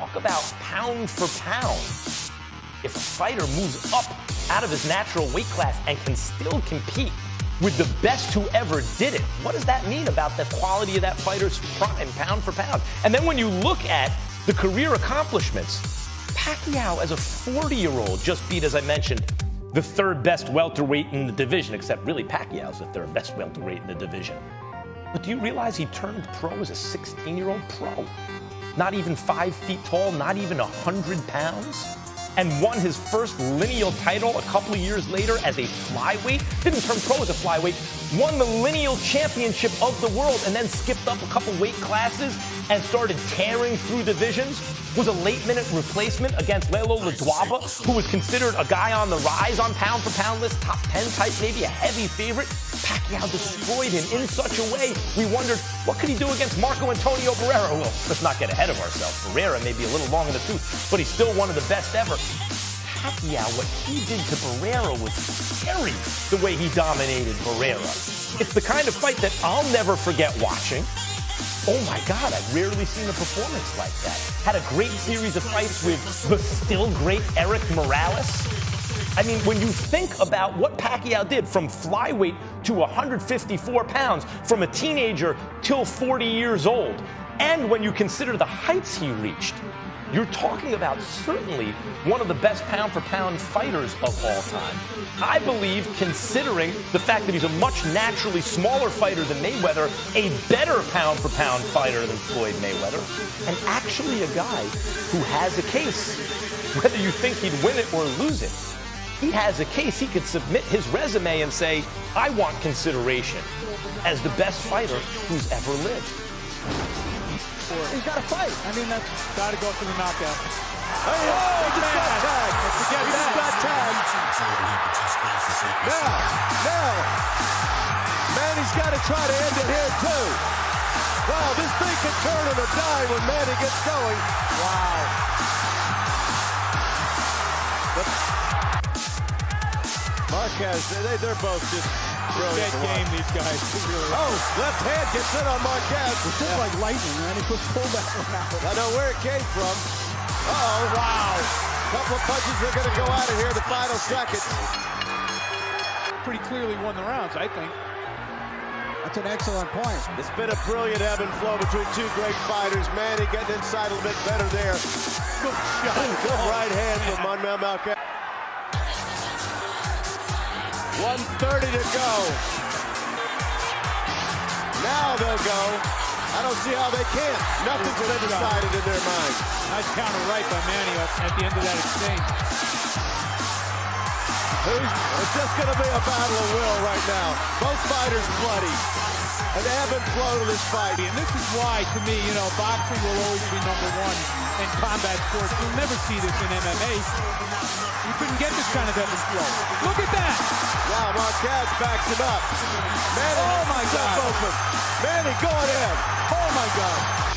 talk about pound for pound. If a fighter moves up out of his natural weight class and can still compete with the best who ever did it, what does that mean about the quality of that fighter's prime, pound for pound? And then when you look at the career accomplishments, Pacquiao as a 40-year-old just beat, as I mentioned, the third best welterweight in the division, except really Pacquiao's the third best welterweight in the division. But do you realize he turned pro as a 16-year-old pro? Not even 5 feet tall, not even 100 pounds, and won his first lineal title a couple of years later as a flyweight. Didn't turn pro as a flyweight, won the lineal championship of the world, and then skipped up a couple weight classes and started tearing through divisions. Was a late-minute replacement against Lelo Ladwaba, who was considered a guy on the rise on pound-for-pound list, top 10 type, maybe a heavy favorite. Pacquiao destroyed him in such a way, we wondered, what could he do against Marco Antonio Barrera? Well, let's not get ahead of ourselves. Barrera may be a little long in the tooth, but he's still one of the best ever. Pacquiao, what he did to Barrera was scary, the way he dominated Barrera. It's the kind of fight that I'll never forget watching. Oh my God, I've rarely seen a performance like that. Had a great series of fights with the still great Eric Morales. I mean, when you think about what Pacquiao did from flyweight to 154 pounds, from a teenager till 40 years old, and when you consider the heights he reached, you're talking about certainly one of the best pound-for-pound fighters of all time. I believe, considering the fact that he's a much naturally smaller fighter than Mayweather, a better pound-for-pound fighter than Floyd Mayweather, and actually a guy who has a case. Whether you think he'd win it or lose it, he has a case. He could submit his resume and say, I want consideration as the best fighter who's ever lived. He's got to fight. I mean, that's got to go for the knockout. Oh, he just got tagged. He just got tagged. Now, Manny's got to try to end it here, too. Wow, this thing can turn on a dime when Manny gets going. Wow. Marquez, they're both just brilliant. Dead game, these guys. Oh, left hand gets in on Marquez. It's just like lightning, man. He puts pull that one out. I know where it came from. Uh-oh. Wow. Couple of punches are going to go out of here the final seconds. Pretty clearly won the rounds, I think. That's an excellent point. It's been a brilliant ebb and flow between two great fighters. Manny getting inside a little bit better there. Good shot. Good right hand from Manuel Marquez. 1:30 to go. Now they'll go. I don't see how they can't. Nothing's been decided in their mind. Nice counter right by Manny at the end of that exchange. It's just going to be a battle of will right now. Both fighters bloody. An ebb and flow to this fight. And this is why, to me, boxing will always be number one in combat sports. You'll never see this in MMA. You couldn't get this kind of ebb and flow. Look at that! Wow, Marquez backs him up. Manny, oh my God! Open. Manny going in. Oh my God!